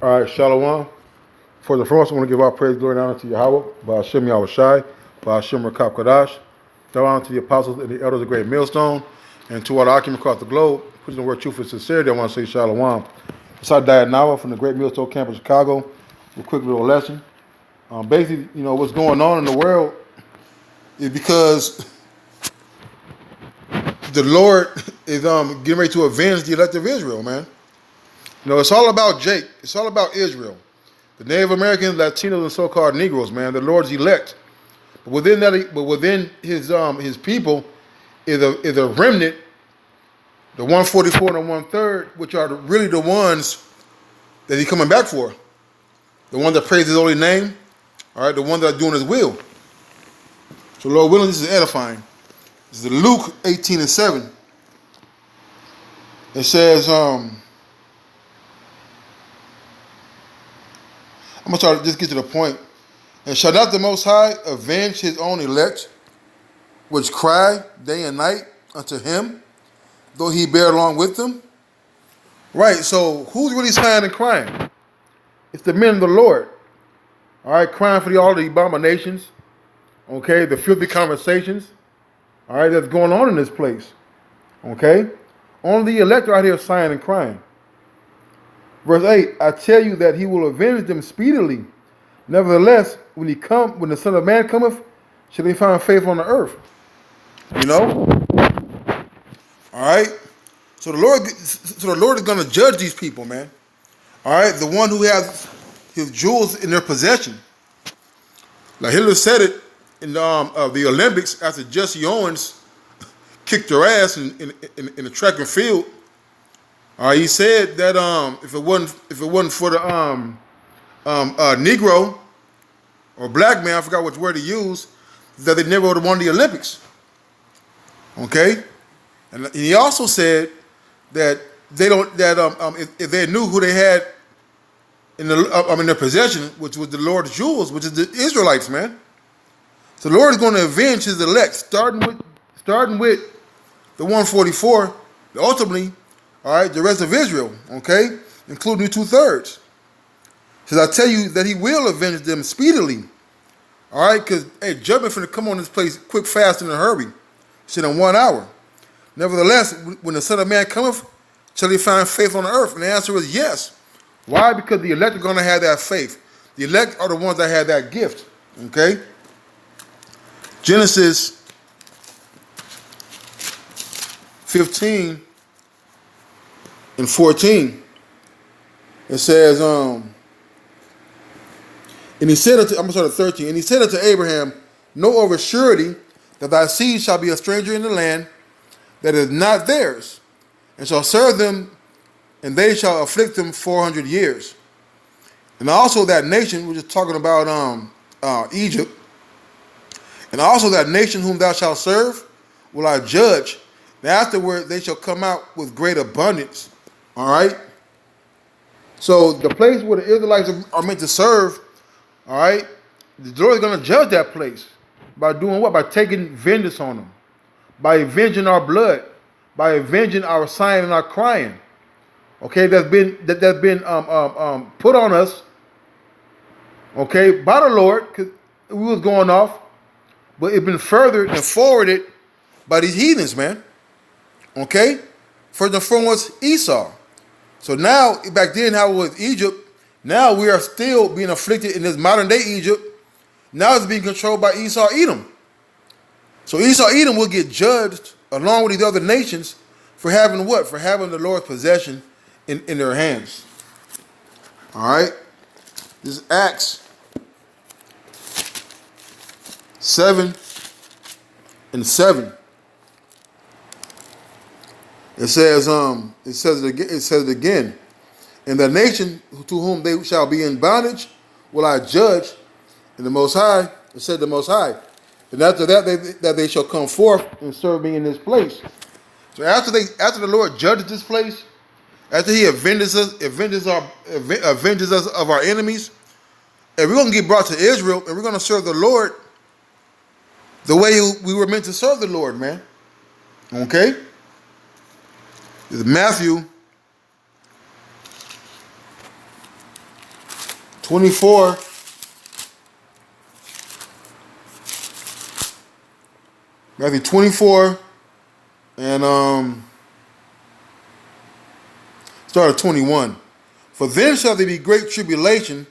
All right, Shalom. For the first, I want to give our praise, glory, and honor to Yahweh, by Hashem Yahushai, by Hashem Rakab Kadash. Shout honor to the apostles and the elders of Great Millstone, and to all the occupants across the globe. Put in the word truth and sincerity, I want to say Shalom. It's our Dad Nawa from the Great Millstone campus, Chicago. A quick little lesson. Basically, what's going on in the world is because the Lord is getting ready to avenge the elect of Israel, man. It's all about Jake. It's all about Israel. The Native Americans, Latinos, and so-called Negroes, man, the Lord's elect. But within his people is a remnant, the 144 and the 1/3, which are really the ones that he's coming back for. The ones that praise his holy name, all right, the ones that are doing his will. So Lord willing, this is edifying. This is Luke 18:7. It says, I'm going to try to just get to the point. And shall not the Most High avenge his own elect, which cry day and night unto him, though he bear along with them? Right, so who's really sighing and crying? It's the men of the Lord. All right, crying for all the abominations, okay, the filthy conversations, all right, that's going on in this place, okay? Only the elect are out here sighing and crying. Verse 8, I tell you that he will avenge them speedily. Nevertheless, when the Son of Man cometh, shall he find faith on the earth? All right. So the Lord is going to judge these people, man. All right, the one who has his jewels in their possession. Like Hitler said it in the Olympics after Jesse Owens kicked their ass in the track and field. He said that if it wasn't for the Negro or black man, I forgot which word he used, that they never would have won the Olympics. Okay, and he also said that if they knew who they had in their possession, which was the Lord's jewels, which is the Israelites, man. So the Lord is going to avenge his elect, starting with the 144, ultimately. All right, the rest of Israel, okay, including the 2/3. Says, I tell you that he will avenge them speedily. All right, because, judgment finna come on this place quick, fast, and in a hurry. Said in 1 hour. Nevertheless, when the Son of Man cometh, shall he find faith on the earth? And the answer is yes. Why? Because the elect are going to have that faith. The elect are the ones that have that gift, okay? Genesis 15 and 14, it says, and he said unto, I'm sorry, 13, and he said unto Abraham, know of a surety that thy seed shall be a stranger in the land that is not theirs, and shall serve them, and they shall afflict them 400 years. And also that nation, which is talking about Egypt, and also that nation whom thou shalt serve, will I judge, and afterward they shall come out with great abundance. All right. So the place where the Israelites are meant to serve, all right, the Lord is going to judge that place by doing what? By taking vengeance on them, by avenging our blood, by avenging our sighing and our crying. Okay, that's been put on us. Okay, by the Lord, because we was going off, but it's been furthered and forwarded by these heathens, man. Okay, first and foremost, Esau. So now, back then, how it was Egypt, now we are still being afflicted in this modern day Egypt. Now it's being controlled by Esau, Edom. So Esau, Edom will get judged along with these other nations for having what? For having the Lord's possession in their hands. All right. This is Acts 7:7. It says it again. And the nation to whom they shall be in bondage will I judge in the Most High, it said the Most High. And after that they shall come forth and serve me in this place. So after the Lord judges this place, after he avenges us of our enemies, and we're gonna get brought to Israel and we're gonna serve the Lord the way we were meant to serve the Lord, man. Okay? This is Matthew 24. Matthew 24 and start at 21. For then shall there be great tribulation,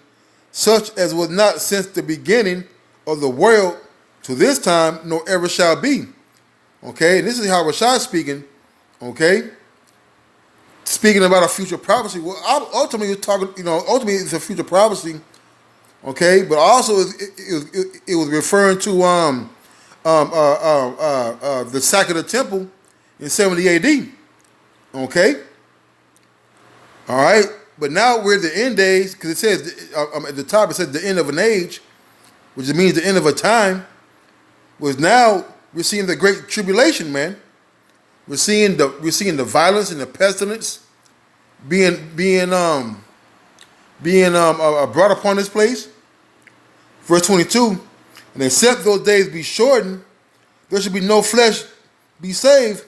such as was not since the beginning of the world to this time, nor ever shall be. Okay, this is how Rashad speaking. Okay, speaking about a future prophecy. Well, ultimately, we're talking. Ultimately, it's a future prophecy. Okay, but also it was referring to the sack of the temple in 70 A.D. Okay, all right. But now we're at the end days, because it says at the top, it says the end of an age, which means the end of a time. Was now we're seeing the great tribulation, man. We're seeing the violence and the pestilence being brought upon this place. Verse 22, and except those days be shortened, there should be no flesh be saved,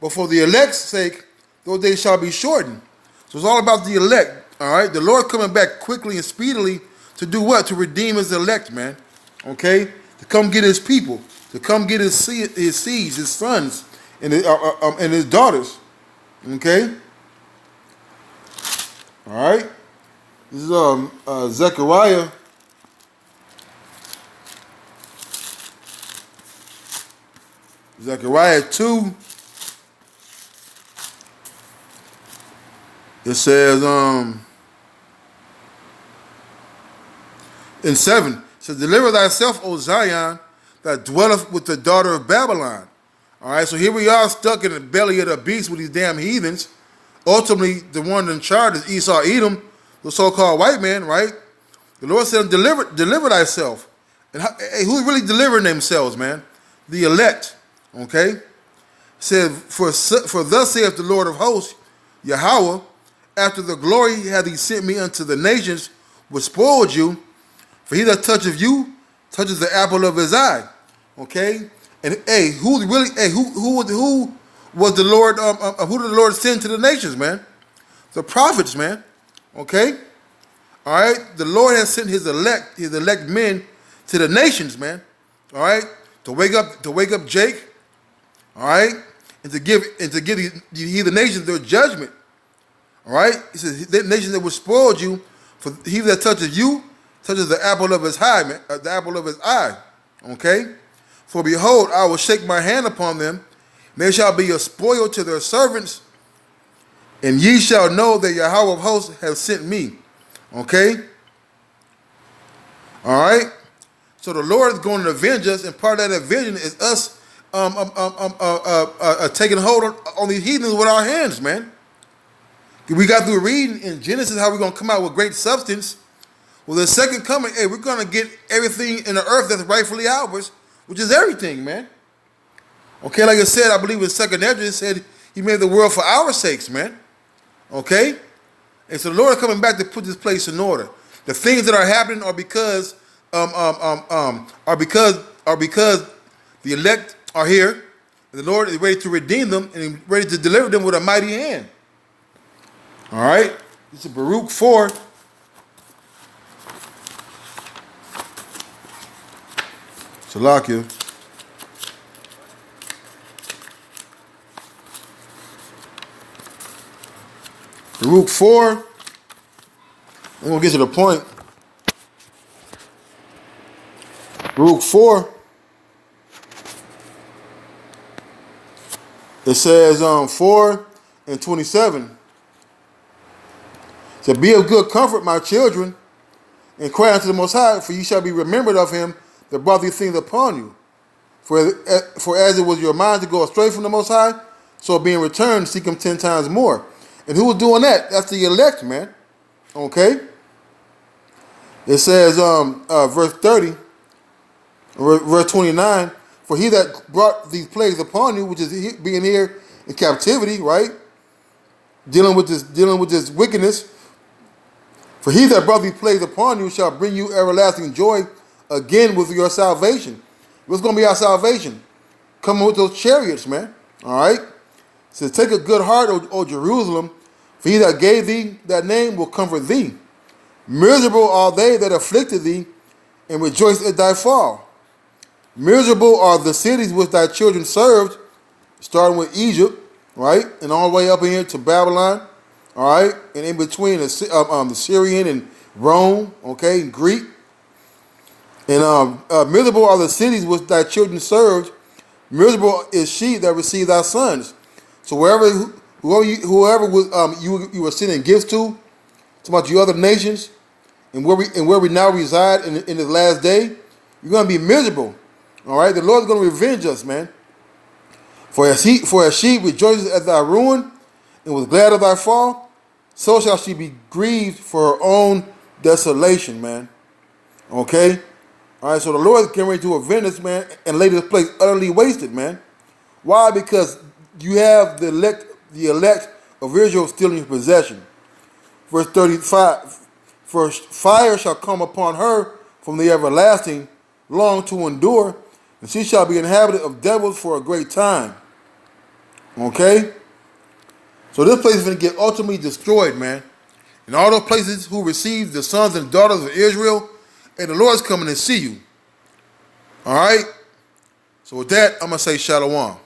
but for the elect's sake, those days shall be shortened. So it's all about the elect, all right? The Lord coming back quickly and speedily to do what? To redeem his elect, man, okay? To come get his people, to come get his seeds, his sons, and his daughters, okay? All right? This is Zechariah. Zechariah 2. It says in 7, it says, deliver thyself, O Zion, that dwelleth with the daughter of Babylon. All right, so here we are stuck in the belly of the beast with these damn heathens. Ultimately, the one in charge is Esau Edom, the so-called white man, right? The Lord said, deliver thyself. And who's really delivering themselves, man? The elect, okay? It said, for thus saith the Lord of hosts, Yahweh, after the glory hath he sent me unto the nations which spoiled you. For he that toucheth you touches the apple of his eye. Okay? And who was the Lord? Who did the Lord send to the nations, man? The prophets, man. Okay? All right? The Lord has sent his elect men to the nations, man. All right? To wake up Jake. All right? And to give the nations their judgment. All right? He says, the nation that was spoiled you, for he that touches you, touches the apple of his eye, man, the apple of his eye. Okay? For behold, I will shake my hand upon them, and they shall be a spoil to their servants, and ye shall know that Yahweh of hosts has sent me. Okay? All right? So the Lord is going to avenge us, and part of that avenging is us taking hold on these heathens with our hands, man. We got through reading in Genesis how we're going to come out with great substance. Well, the second coming, we're going to get everything in the earth that's rightfully ours, which is everything, man. Okay, like I said, I believe in 2nd Ezra, it said he made the world for our sakes, man. Okay? And so the Lord is coming back to put this place in order. The things that are happening are because the elect are here, and the Lord is ready to redeem them and he's ready to deliver them with a mighty hand. All right? This is Baruch 4. Salakia. Baruch 4. I'm going to get to the point. Baruch 4. It says 4 and 27. So be of good comfort, my children, and cry unto the Most High, for ye shall be remembered of him that brought these things upon you. For as it was your mind to go astray from the Most High, so being returned, seek him 10 times more. And who was doing that? That's the elect, man. Okay? It says, verse 30, verse 29, for he that brought these plagues upon you, which is being here in captivity, right? Dealing with this wickedness. For he that brought these plagues upon you shall bring you everlasting joy again with your salvation. What's going to be our salvation? Coming with those chariots, man. All right? It says, take a good heart, O Jerusalem, for he that gave thee that name will comfort thee. Miserable are they that afflicted thee, and rejoice at thy fall. Miserable are the cities which thy children served, starting with Egypt, right, and all the way up in here to Babylon, all right, and in between the Syrian and Rome, okay, and Greek. And miserable are the cities which thy children served. Miserable is she that received thy sons. So whoever you were sending gifts to about you other nations, and where we now reside in the last day, you're gonna be miserable. All right, the Lord's gonna revenge us, man. For as she rejoices at thy ruin, and was glad of thy fall, so shall she be grieved for her own desolation, man. Okay. All right, so the Lord is getting ready to avenge us, man, and lay this place utterly wasted, man. Why? Because you have the elect of Israel still in your possession. Verse 35, for fire shall come upon her from the everlasting, long to endure, and she shall be inhabited of devils for a great time. Okay? So this place is going to get ultimately destroyed, man. And all those places who receive the sons and daughters of Israel, and the Lord's coming to see you. All right? So with that, I'm going to say shalom.